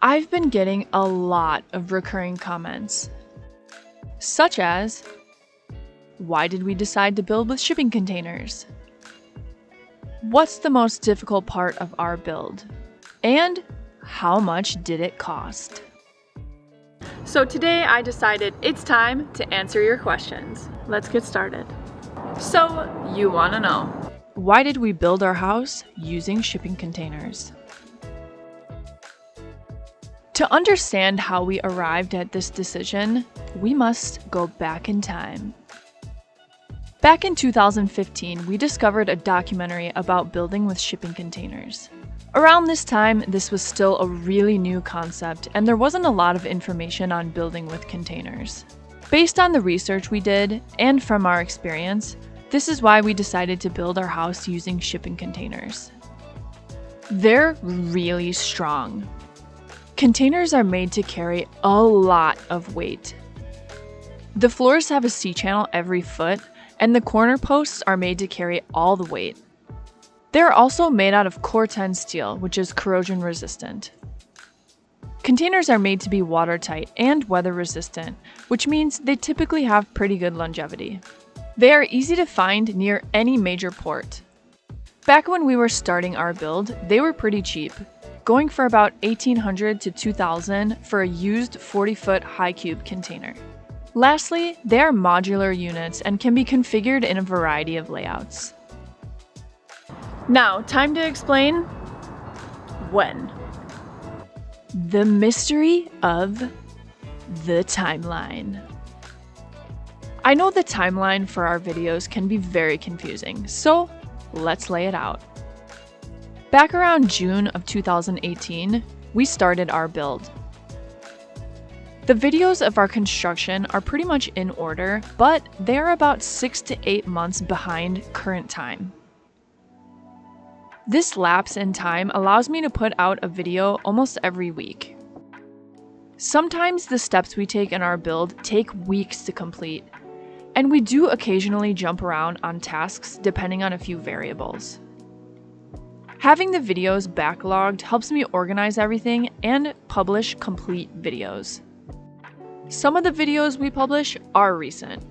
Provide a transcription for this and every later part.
I've been getting a lot of recurring comments, such as, why did we decide to build with shipping containers? What's the most difficult part of our build? And how much did it cost? So today I decided it's time to answer your questions. Let's get started. So you want to know, why did we build our house using shipping containers? To understand how we arrived at this decision, we must go back in time. Back in 2015, we discovered a documentary about building with shipping containers. Around this time, this was still a really new concept, and there wasn't a lot of information on building with containers. Based on the research we did, and from our experience, this is why we decided to build our house using shipping containers. They're really strong. Containers are made to carry a lot of weight. The floors have a C-channel every foot, and the corner posts are made to carry all the weight. They're also made out of Core 10 steel, which is corrosion resistant. Containers are made to be watertight and weather resistant, which means they typically have pretty good longevity. They are easy to find near any major port. Back when we were starting our build, they were pretty cheap, going for about $1,800 to $2,000 for a used 40-foot high cube container. Lastly, they are modular units and can be configured in a variety of layouts. Now, time to explain when. The mystery of the timeline. I know the timeline for our videos can be very confusing, so let's lay it out. Back around June of 2018, we started our build. The videos of our construction are pretty much in order, but they are about 6 to 8 months behind current time. This lapse in time allows me to put out a video almost every week. Sometimes the steps we take in our build take weeks to complete, and we do occasionally jump around on tasks depending on a few variables. Having the videos backlogged helps me organize everything and publish complete videos. Some of the videos we publish are recent.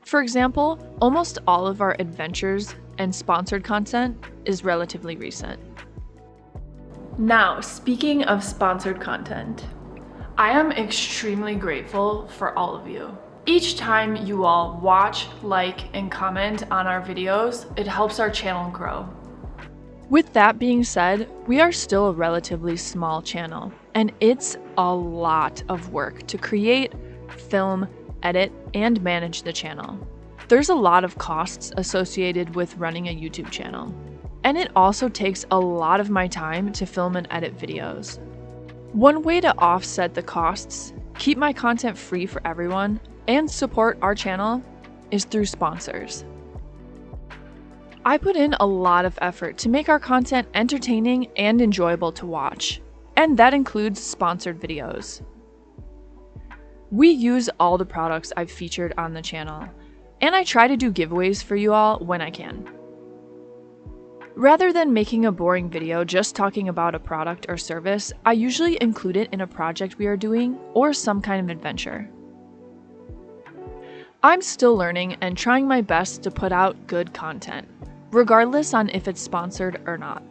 For example, almost all of our adventures and sponsored content is relatively recent. Now, speaking of sponsored content, I am extremely grateful for all of you. Each time you all watch, like, and comment on our videos, it helps our channel grow. With that being said, we are still a relatively small channel, and it's a lot of work to create, film, edit, and manage the channel. There's a lot of costs associated with running a YouTube channel, and it also takes a lot of my time to film and edit videos. One way to offset the costs, keep my content free for everyone, and support our channel is through sponsors. I put in a lot of effort to make our content entertaining and enjoyable to watch, and that includes sponsored videos. We use all the products I've featured on the channel, and I try to do giveaways for you all when I can. Rather than making a boring video just talking about a product or service, I usually include it in a project we are doing or some kind of adventure. I'm still learning and trying my best to put out good content, regardless on if it's sponsored or not.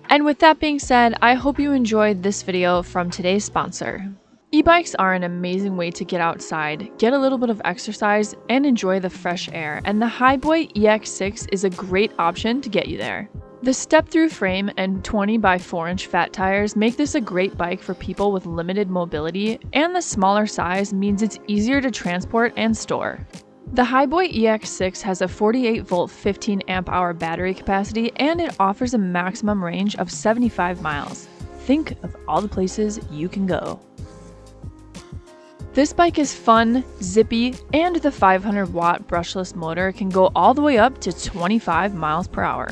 And with that being said, I hope you enjoyed this video from today's sponsor. E-bikes are an amazing way to get outside, get a little bit of exercise, and enjoy the fresh air, and the HIBOY EX6 is a great option to get you there. The step-through frame and 20 by 4-inch fat tires make this a great bike for people with limited mobility, and the smaller size means it's easier to transport and store. The HIBOY EX6 has a 48-volt 15 amp-hour battery capacity, and it offers a maximum range of 75 miles. Think of all the places you can go. This bike is fun, zippy, and the 500-watt brushless motor can go all the way up to 25 miles per hour.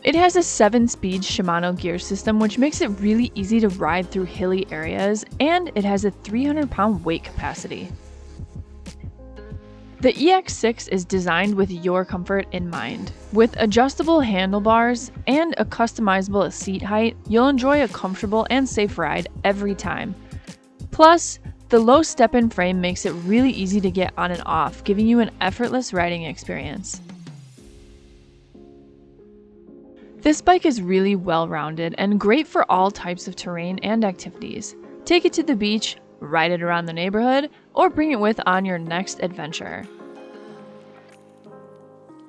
It has a 7-speed Shimano gear system, which makes it really easy to ride through hilly areas, and it has a 300-pound weight capacity. The EX6 is designed with your comfort in mind. With adjustable handlebars and a customizable seat height, you'll enjoy a comfortable and safe ride every time. Plus, the low step-in frame makes it really easy to get on and off, giving you an effortless riding experience. This bike is really well-rounded and great for all types of terrain and activities. Take it to the beach, ride it around the neighborhood, or bring it with on your next adventure.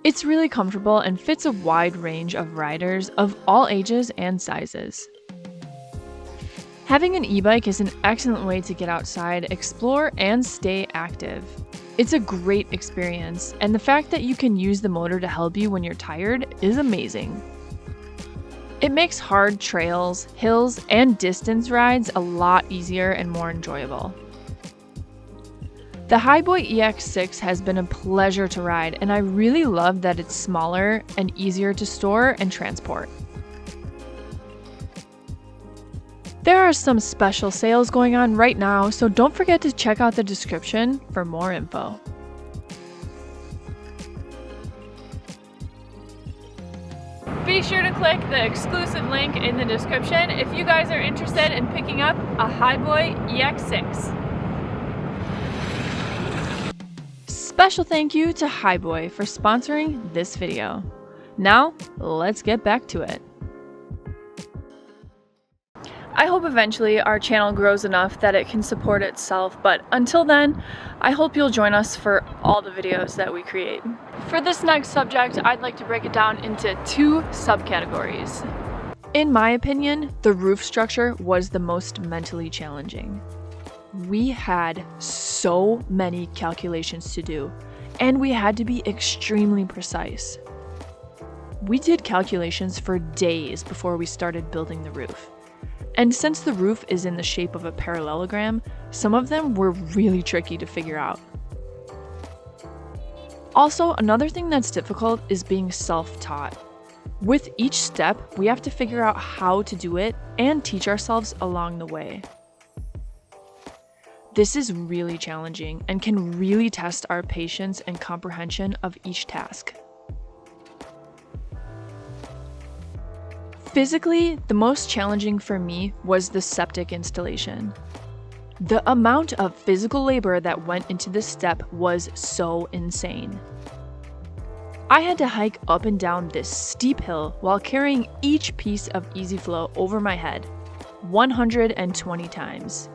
It's really comfortable and fits a wide range of riders of all ages and sizes. Having an e-bike is an excellent way to get outside, explore, and stay active. It's a great experience, and the fact that you can use the motor to help you when you're tired is amazing. It makes hard trails, hills, and distance rides a lot easier and more enjoyable. The HIBOY EX6 has been a pleasure to ride, and I really love that it's smaller and easier to store and transport. There are some special sales going on right now, so don't forget to check out the description for more info. Be sure to click the exclusive link in the description if you guys are interested in picking up a HIBOY EX6. Special thank you to HIBOY for sponsoring this video. Now, let's get back to it. I hope eventually our channel grows enough that it can support itself, but until then, I hope you'll join us for all the videos that we create. For this next subject, I'd like to break it down into two subcategories. In my opinion, the roof structure was the most mentally challenging. We had so many calculations to do, and we had to be extremely precise. We did calculations for days before we started building the roof. And since the roof is in the shape of a parallelogram, some of them were really tricky to figure out. Also, another thing that's difficult is being self-taught. With each step, we have to figure out how to do it and teach ourselves along the way. This is really challenging and can really test our patience and comprehension of each task. Physically, the most challenging for me was the septic installation. The amount of physical labor that went into this step was so insane. I had to hike up and down this steep hill while carrying each piece of Easy Flow over my head, 120 times.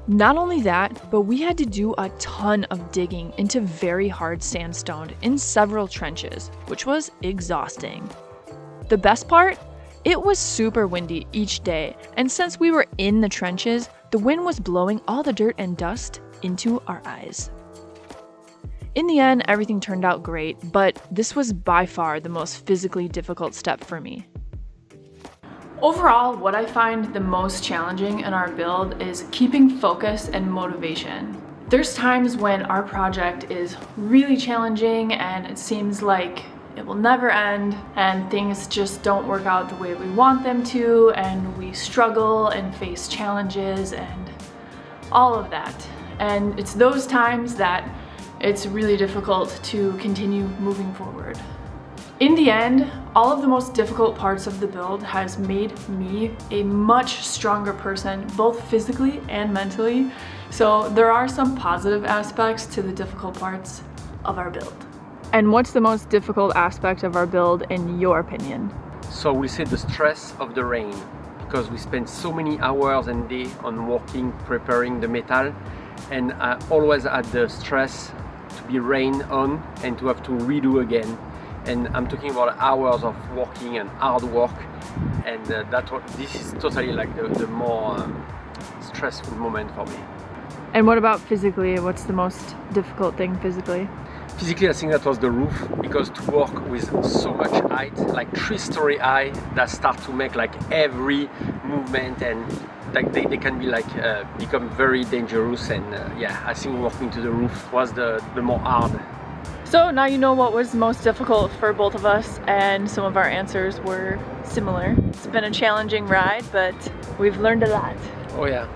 Not only that, but we had to do a ton of digging into very hard sandstone in several trenches, which was exhausting. The best part? It was super windy each day, and since we were in the trenches, the wind was blowing all the dirt and dust into our eyes. In the end, everything turned out great, but this was by far the most physically difficult step for me. Overall, what I find the most challenging in our build is keeping focus and motivation. There's times when our project is really challenging and it seems like it will never end and things just don't work out the way we want them to, and we struggle and face challenges and all of that. And it's those times that it's really difficult to continue moving forward. In the end, all of the most difficult parts of the build has made me a much stronger person, both physically and mentally. So there are some positive aspects to the difficult parts of our build. And what's the most difficult aspect of our build in your opinion? So we say the stress of the rain, because we spend so many hours and days on working, preparing the metal, and I always had the stress to be rained on and to have to redo again. And I'm talking about hours of working and hard work, and this is totally like the more stressful moment for me. And what about physically? What's the most difficult thing physically? Physically, I think that was the roof, because to work with so much height, like 3-story high, that start to make like every movement, and like they can be like become very dangerous. And yeah, I think working to the roof was the more hard. So now you know what was most difficult for both of us, and some of our answers were similar. It's been a challenging ride, but we've learned a lot. Oh yeah.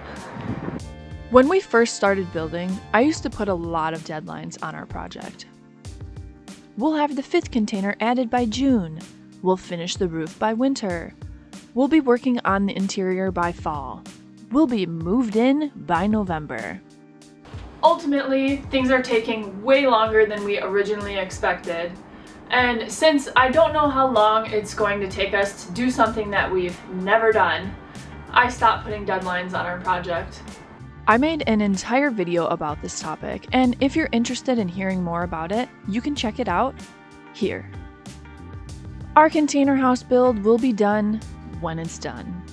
When we first started building, I used to put a lot of deadlines on our project. We'll have the 5th container added by June. We'll finish the roof by winter. We'll be working on the interior by fall. We'll be moved in by November. Ultimately, things are taking way longer than we originally expected. And since I don't know how long it's going to take us to do something that we've never done, I stopped putting deadlines on our project. I made an entire video about this topic, and if you're interested in hearing more about it, you can check it out here. Our container house build will be done when it's done.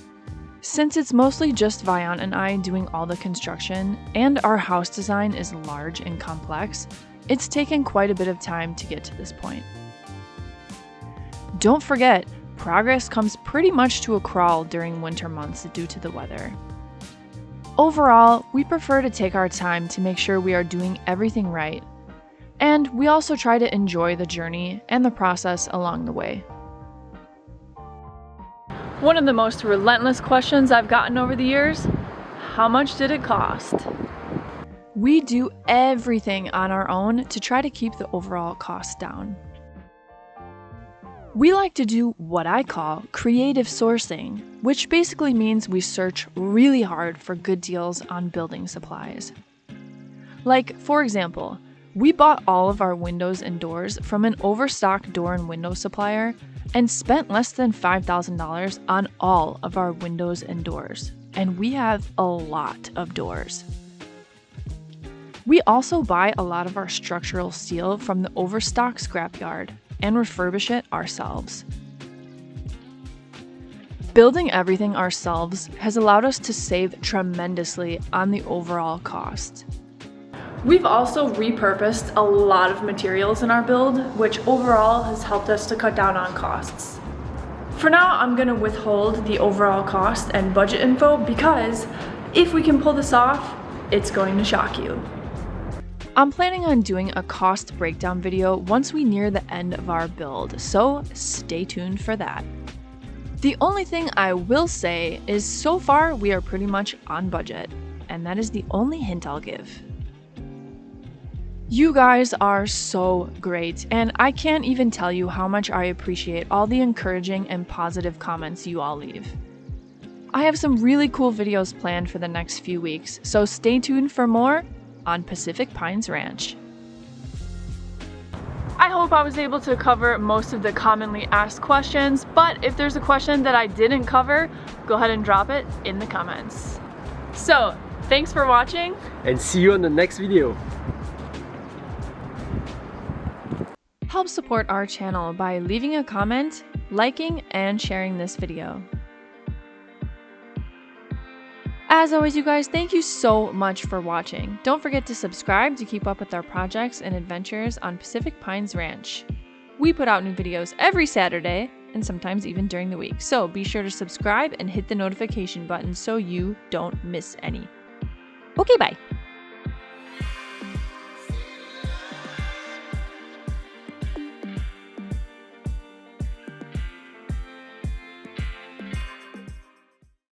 Since it's mostly just Viant and I doing all the construction, and our house design is large and complex, it's taken quite a bit of time to get to this point. Don't forget, progress comes pretty much to a crawl during winter months due to the weather. Overall, we prefer to take our time to make sure we are doing everything right, and we also try to enjoy the journey and the process along the way. One of the most relentless questions I've gotten over the years: how much did it cost? We do everything on our own to try to keep the overall cost down. We like to do what I call creative sourcing, which basically means we search really hard for good deals on building supplies. Like, for example, we bought all of our windows and doors from an overstock door and window supplier and spent less than $5,000 on all of our windows and doors, and we have a lot of doors. We also buy a lot of our structural steel from the overstock scrapyard and refurbish it ourselves. Building everything ourselves has allowed us to save tremendously on the overall cost. We've also repurposed a lot of materials in our build, which overall has helped us to cut down on costs. For now, I'm going to withhold the overall cost and budget info because if we can pull this off, it's going to shock you. I'm planning on doing a cost breakdown video once we near the end of our build, so stay tuned for that. The only thing I will say is so far we are pretty much on budget, and that is the only hint I'll give. You guys are so great, and I can't even tell you how much I appreciate all the encouraging and positive comments you all leave. I have some really cool videos planned for the next few weeks, so stay tuned for more on Pacific Pines Ranch. I hope I was able to cover most of the commonly asked questions, but if there's a question that I didn't cover, go ahead and drop it in the comments. So, thanks for watching, and see you on the next video. Help support our channel by leaving a comment, liking, and sharing this video. As always, you guys, thank you so much for watching. Don't forget to subscribe to keep up with our projects and adventures on Pacific Pines Ranch. We put out new videos every Saturday and sometimes even during the week, so be sure to subscribe and hit the notification button so you don't miss any. Okay, bye.